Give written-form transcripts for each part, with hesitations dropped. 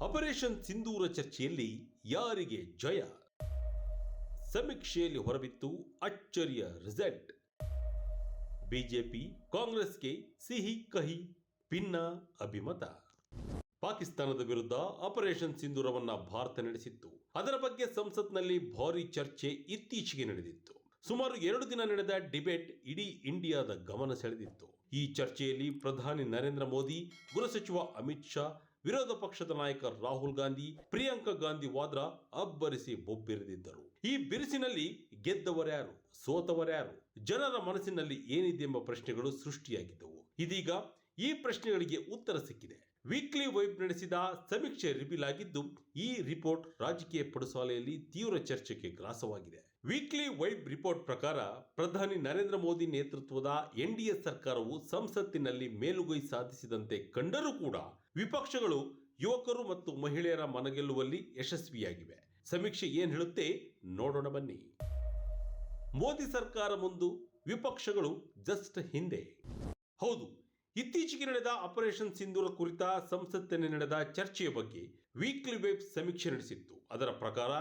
Operation ಸಿಂಧೂರ ಚರ್ಚೆಯಲ್ಲಿ ಯಾರಿಗೆ ಜಯ? ಸಮೀಕ್ಷೆಯಲ್ಲಿ ಹೊರಬಿತ್ತು ಅಚ್ಚರಿಯ ರಿಸಲ್ಟ್. ಬಿಜೆಪಿ ಕಾಂಗ್ರೆಸ್ಗೆ ಸಿಹಿ ಕಹಿ ಭಿನ್ನ ಅಭಿಮತ. ಪಾಕಿಸ್ತಾನದ ವಿರುದ್ಧ ಆಪರೇಷನ್ ಸಿಂಧೂರವನ್ನ ಭಾರತ ನಡೆಸಿತ್ತು. ಅದರ ಬಗ್ಗೆ ಸಂಸತ್ನಲ್ಲಿ ಭಾರಿ ಚರ್ಚೆ ಇತ್ತೀಚೆಗೆ ನಡೆದಿತ್ತು. ಸುಮಾರು 2 ದಿನ ನಡೆದ ಡಿಬೇಟ್ ಇಡೀ ಇಂಡಿಯಾದ ಗಮನ ಸೆಳೆದಿತ್ತು. ಈ ಚರ್ಚೆಯಲ್ಲಿ ಪ್ರಧಾನಿ ನರೇಂದ್ರ ಮೋದಿ, ಗೃಹ ಸಚಿವ ಅಮಿತ್ ಶಾ, ವಿರೋಧ ಪಕ್ಷದ ನಾಯಕ ರಾಹುಲ್ ಗಾಂಧಿ, ಪ್ರಿಯಾಂಕಾ ಗಾಂಧಿ ವಾದ್ರಾ ಅಬ್ಬರಿಸಿ ಬೊಬ್ಬಿರಿದಿದ್ದರು. ಈ ಬಿರುಸಿನಲ್ಲಿ ಗೆದ್ದವರ್ಯಾರು, ಸೋತವರ್ಯಾರು, ಜನರ ಮನಸ್ಸಿನಲ್ಲಿ ಏನಿದೆ ಎಂಬ ಪ್ರಶ್ನೆಗಳು ಸೃಷ್ಟಿಯಾಗಿದ್ದವು. ಇದೀಗ ಈ ಪ್ರಶ್ನೆಗಳಿಗೆ ಉತ್ತರ ಸಿಕ್ಕಿದೆ. ವೀಕ್ಲಿ ವೈಬ್ ನಡೆಸಿದ ಸಮೀಕ್ಷೆ ರಿವೀಲ್ ಆಗಿದ್ದು, ಈ ರಿಪೋರ್ಟ್ ರಾಜಕೀಯ ಪಡುಸಾಲೆಯಲ್ಲಿ ತೀವ್ರ ಚರ್ಚೆಗೆ ಗ್ರಾಸವಾಗಿದೆ. ವೀಕ್ಲಿ ವೈಬ್ ರಿಪೋರ್ಟ್ ಪ್ರಕಾರ ಪ್ರಧಾನಿ ನರೇಂದ್ರ ಮೋದಿ ನೇತೃತ್ವದ ಎನ್ಡಿಎ ಸರ್ಕಾರವು ಸಂಸತ್ತಿನಲ್ಲಿ ಮೇಲುಗೈ ಸಾಧಿಸಿದಂತೆ ಕಂಡರೂ ಕೂಡ ವಿಪಕ್ಷಗಳು ಯುವಕರು ಮತ್ತು ಮಹಿಳೆಯರ ಮನಗೆಲ್ಲುವಲ್ಲಿ ಯಶಸ್ವಿಯಾಗಿವೆ. ಸಮೀಕ್ಷೆ ಏನ್ ಹೇಳುತ್ತೆ ನೋಡೋಣ ಬನ್ನಿ. ಮೋದಿ ಸರ್ಕಾರ ಮುಂದು, ವಿಪಕ್ಷಗಳು ಜಸ್ಟ್ ಹಿಂದೆ. ಹೌದು, ಇತ್ತೀಚೆಗೆ ನಡೆದ ಆಪರೇಷನ್ ಸಿಂಧೂರ ಕುರಿತ ಸಂಸತ್ತಿನಲ್ಲಿ ನಡೆದ ಚರ್ಚೆಯ ಬಗ್ಗೆ ವೀಕ್ಲಿ ವೇಬ್ ಸಮೀಕ್ಷೆ ನಡೆಸಿತ್ತು. ಅದರ ಪ್ರಕಾರ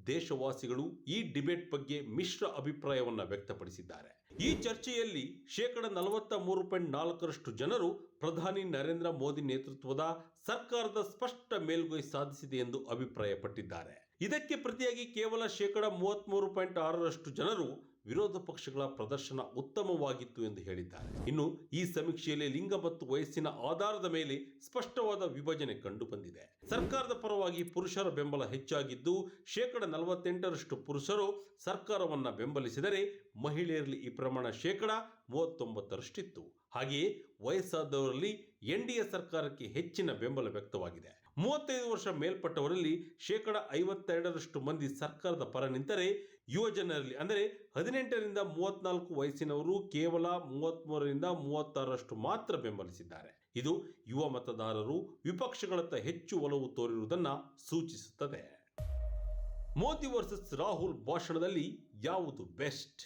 ದೇಶವಾಸಿಗಳು ಈ ಡಿಬೇಟ್ ಬಗ್ಗೆ ಮಿಶ್ರ ಅಭಿಪ್ರಾಯವನ್ನ ವ್ಯಕ್ತಪಡಿಸಿದ್ದಾರೆ. ಈ ಚರ್ಚೆಯಲ್ಲಿ 43.4% ಜನರು ಪ್ರಧಾನಿ ನರೇಂದ್ರ ಮೋದಿ ನೇತೃತ್ವದ ಸರ್ಕಾರದ ಸ್ಪಷ್ಟ ಮೇಲುಗೈ ಸಾಧಿಸಿದೆ ಎಂದು ಅಭಿಪ್ರಾಯಪಟ್ಟಿದ್ದಾರೆ. ಇದಕ್ಕೆ ಪ್ರತಿಯಾಗಿ ಕೇವಲ 33.6% ಜನರು ವಿರೋಧ ಪಕ್ಷಗಳ ಪ್ರದರ್ಶನ ಉತ್ತಮವಾಗಿತ್ತು ಎಂದು ಹೇಳಿದ್ದಾರೆ. ಇನ್ನು ಈ ಸಮೀಕ್ಷೆಯಲ್ಲಿ ಲಿಂಗ ಮತ್ತು ವಯಸ್ಸಿನ ಆಧಾರದ ಮೇಲೆ ಸ್ಪಷ್ಟವಾದ ವಿಭಜನೆ ಕಂಡು ಬಂದಿದೆ. ಸರ್ಕಾರದ ಪರವಾಗಿ ಪುರುಷರ ಬೆಂಬಲ ಹೆಚ್ಚಾಗಿದ್ದು 48% ಪುರುಷರು ಸರ್ಕಾರವನ್ನ ಬೆಂಬಲಿಸಿದರೆ ಮಹಿಳೆಯರಲ್ಲಿ ಈ ಪ್ರಮಾಣ 39%. ಹಾಗೆಯೇ ವಯಸ್ಸಾದವರಲ್ಲಿ ಎನ್ಡಿಎ ಸರ್ಕಾರಕ್ಕೆ ಹೆಚ್ಚಿನ ಬೆಂಬಲ ವ್ಯಕ್ತವಾಗಿದೆ. 35 ವರ್ಷ ಮೇಲ್ಪಟ್ಟವರಲ್ಲಿ 52% ಮಂದಿ ಸರ್ಕಾರದ ಪರ ನಿಂತರೆ, ಯುವ ಜನರಲ್ಲಿ ಅಂದರೆ 18ರಿಂದ 34 ವಯಸ್ಸಿನವರು ಕೇವಲ 33ರಿಂದ 36% ಮಾತ್ರ ಬೆಂಬಲಿಸಿದ್ದಾರೆ. ಇದು ಯುವ ಮತದಾರರು ವಿಪಕ್ಷಗಳತ್ತ ಹೆಚ್ಚು ಒಲವು ತೋರಿರುವುದನ್ನು ಸೂಚಿಸುತ್ತದೆ. ಮೋದಿ ವರ್ಸಸ್ ರಾಹುಲ್ ಭಾಷಣದಲ್ಲಿ ಯಾವುದು ಬೆಸ್ಟ್?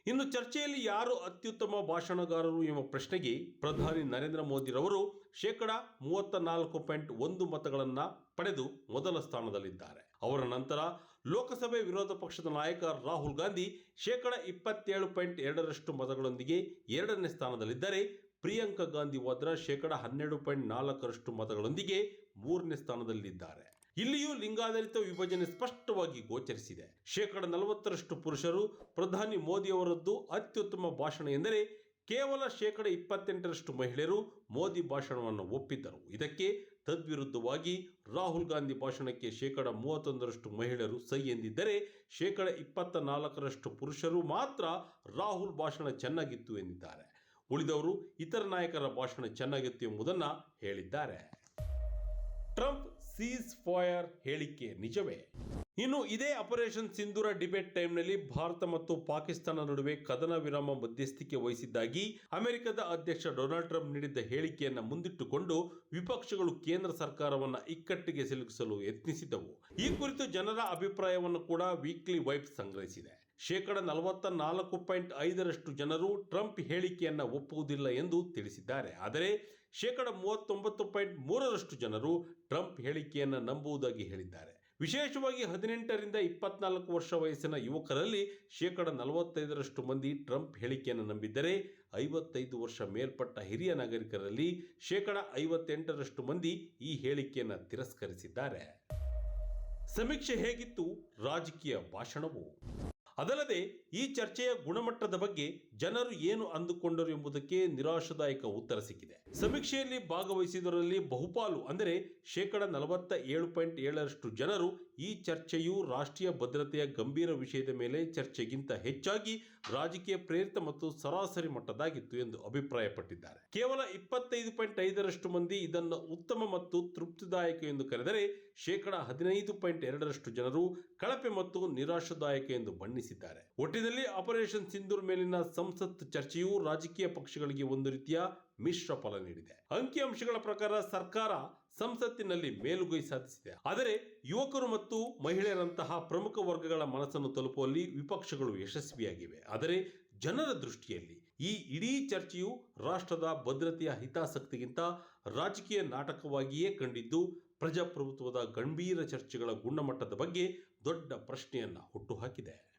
ಇನ್ನು ಚರ್ಚೆಯಲ್ಲಿ ಯಾರು ಅತ್ಯುತ್ತಮ ಭಾಷಣಗಾರರು ಎಂಬ ಪ್ರಶ್ನೆಗೆ ಪ್ರಧಾನಿ ನರೇಂದ್ರ ಮೋದಿರವರು 34.1 ಮತಗಳನ್ನು ಪಡೆದು ಮೊದಲ ಸ್ಥಾನದಲ್ಲಿದ್ದಾರೆ. ಅವರ ನಂತರ ಲೋಕಸಭೆ ವಿರೋಧ ಪಕ್ಷದ ನಾಯಕ ರಾಹುಲ್ ಗಾಂಧಿ 27.2% ಮತಗಳೊಂದಿಗೆ 2ನೇ ಸ್ಥಾನದಲ್ಲಿದ್ದರೆ, ಪ್ರಿಯಾಂಕಾ ಗಾಂಧಿ ವಾದ್ರಾ 12.4% ಮತಗಳೊಂದಿಗೆ 3ನೇ ಸ್ಥಾನದಲ್ಲಿದ್ದಾರೆ. ಇಲ್ಲಿಯೂ ಲಿಂಗಾಧಾರಿತ ವಿಭಜನೆ ಸ್ಪಷ್ಟವಾಗಿ ಗೋಚರಿಸಿದೆ. 40% ಪುರುಷರು ಪ್ರಧಾನಿ ಮೋದಿ ಅವರದ್ದು ಅತ್ಯುತ್ತಮ ಭಾಷಣ ಎಂದರೆ, ಕೇವಲ 28% ಮಹಿಳೆಯರು ಮೋದಿ ಭಾಷಣವನ್ನು ಒಪ್ಪಿದ್ದರು. ಇದಕ್ಕೆ ತದ್ವಿರುದ್ಧವಾಗಿ ರಾಹುಲ್ ಗಾಂಧಿ ಭಾಷಣಕ್ಕೆ 31% ಮಹಿಳೆಯರು ಸೈ ಎಂದಿದ್ದರೆ, 24% ಪುರುಷರು ಮಾತ್ರ ರಾಹುಲ್ ಭಾಷಣ ಚೆನ್ನಾಗಿತ್ತು ಎಂದಿದ್ದಾರೆ. ಉಳಿದವರು ಇತರ ನಾಯಕರ ಭಾಷಣ ಚೆನ್ನಾಗಿತ್ತು ಎಂಬುದನ್ನು ಹೇಳಿದ್ದಾರೆ. ಟ್ರಂಪ್ ಸೀಸ್ ಫೈರ್ ಹೇಳಿಕೆ ನಿಜವೇ? ಇನ್ನು ಇದೇ ಆಪರೇಷನ್ ಸಿಂಧೂರ ಡಿಬೇಟ್ ಟೈಮ್ನಲ್ಲಿ ಭಾರತ ಮತ್ತು ಪಾಕಿಸ್ತಾನ ನಡುವೆ ಕದನ ವಿರಾಮ ಮಧ್ಯಸ್ಥಿಕೆ ವಹಿಸಿದ್ದಾಗಿ ಅಮೆರಿಕದ ಅಧ್ಯಕ್ಷ ಡೊನಾಲ್ಡ್ ಟ್ರಂಪ್ ನೀಡಿದ್ದ ಹೇಳಿಕೆಯನ್ನು ಮುಂದಿಟ್ಟುಕೊಂಡು ವಿಪಕ್ಷಗಳು ಕೇಂದ್ರ ಸರ್ಕಾರವನ್ನು ಇಕ್ಕಟ್ಟಿಗೆ ಸಿಲುಕಿಸಲು ಯತ್ನಿಸಿದ್ದವು. ಈ ಕುರಿತು ಜನರ ಅಭಿಪ್ರಾಯವನ್ನು ಕೂಡ ವೀಕ್ಲಿ ವೈಬ್ ಸಂಗ್ರಹಿಸಿದೆ. 44.5% ಜನರು ಟ್ರಂಪ್ ಹೇಳಿಕೆಯನ್ನು ಒಪ್ಪುವುದಿಲ್ಲ ಎಂದು ತಿಳಿಸಿದ್ದಾರೆ. ಆದರೆ 39.3% ಜನರು ಟ್ರಂಪ್ ಹೇಳಿಕೆಯನ್ನು ನಂಬುವುದಾಗಿ ಹೇಳಿದ್ದಾರೆ. ವಿಶೇಷವಾಗಿ 18ರಿಂದ 24 ವರ್ಷ ವಯಸ್ಸಿನ ಯುವಕರಲ್ಲಿ 45% ಮಂದಿ ಟ್ರಂಪ್ ಹೇಳಿಕೆಯನ್ನು ನಂಬಿದ್ದರೆ, 55 ವರ್ಷ ಮೇಲ್ಪಟ್ಟ ಹಿರಿಯ ನಾಗರಿಕರಲ್ಲಿ 58% ಮಂದಿ ಈ ಹೇಳಿಕೆಯನ್ನು ತಿರಸ್ಕರಿಸಿದ್ದಾರೆ. ಸಮೀಕ್ಷೆ ಹೇಗಿತ್ತು? ರಾಜಕೀಯ ಭಾಷಣವು. ಅದಲ್ಲದೆ ಈ ಚರ್ಚೆಯ ಗುಣಮಟ್ಟದ ಬಗ್ಗೆ ಜನರು ಏನು ಅಂದುಕೊಂಡರು ಎಂಬುದಕ್ಕೆ ನಿರಾಶಾದಾಯಕ ಉತ್ತರ ಸಿಕ್ಕಿದೆ. ಸಮೀಕ್ಷೆಯಲ್ಲಿ ಭಾಗವಹಿಸಿದವರಲ್ಲಿ ಬಹುಪಾಲು ಅಂದರೆ 47.7% ಜನರು ಈ ಚರ್ಚೆಯು ರಾಷ್ಟ್ರೀಯ ಭದ್ರತೆಯ ಗಂಭೀರ ವಿಷಯದ ಮೇಲೆ ಚರ್ಚೆಗಿಂತ ಹೆಚ್ಚಾಗಿ ರಾಜಕೀಯ ಪ್ರೇರಿತ ಮತ್ತು ಸರಾಸರಿ ಮಟ್ಟದಾಗಿತ್ತು ಎಂದು ಅಭಿಪ್ರಾಯಪಟ್ಟಿದ್ದಾರೆ. ಕೇವಲ 25.5% ಮಂದಿ ಇದನ್ನು ಉತ್ತಮ ಮತ್ತು ತೃಪ್ತಿದಾಯಕ ಎಂದು ಕರೆದರೆ, 15.2% ಜನರು ಕಳಪೆ ಮತ್ತು ನಿರಾಶಾದಾಯಕ ಎಂದು ಬಣ್ಣಿಸಿದ್ದಾರೆ. ಒಟ್ಟಿನಲ್ಲಿ ಆಪರೇಷನ್ ಸಿಂಧೂರ್ ಮೇಲಿನ ಸಂಸತ್ ಚರ್ಚೆಯು ರಾಜಕೀಯ ಪಕ್ಷಗಳಿಗೆ ಒಂದು ರೀತಿಯ ಮಿಶ್ರ ಫಲ ನೀಡಿದೆ. ಅಂಕಿಅಂಶಗಳ ಪ್ರಕಾರ ಸರ್ಕಾರ ಸಂಸತ್ತಿನಲ್ಲಿ ಮೇಲುಗೈ ಸಾಧಿಸಿದೆ. ಆದರೆ ಯುವಕರು ಮತ್ತು ಮಹಿಳೆಯರಂತಹ ಪ್ರಮುಖ ವರ್ಗಗಳ ಮನಸ್ಸನ್ನು ತಲುಪುವಲ್ಲಿ ವಿಪಕ್ಷಗಳು ಯಶಸ್ವಿಯಾಗಿವೆ. ಆದರೆ ಜನರ ದೃಷ್ಟಿಯಲ್ಲಿ ಈ ಇಡೀ ಚರ್ಚೆಯು ರಾಷ್ಟ್ರದ ಭದ್ರತೆಯ ಹಿತಾಸಕ್ತಿಗಿಂತ ರಾಜಕೀಯ ನಾಟಕವಾಗಿಯೇ ಕಂಡಿದ್ದು, ಪ್ರಜಾಪ್ರಭುತ್ವದ ಗಂಭೀರ ಚರ್ಚೆಗಳ ಗುಣಮಟ್ಟದ ಬಗ್ಗೆ ದೊಡ್ಡ ಪ್ರಶ್ನೆಯನ್ನು ಹುಟ್ಟುಹಾಕಿದೆ.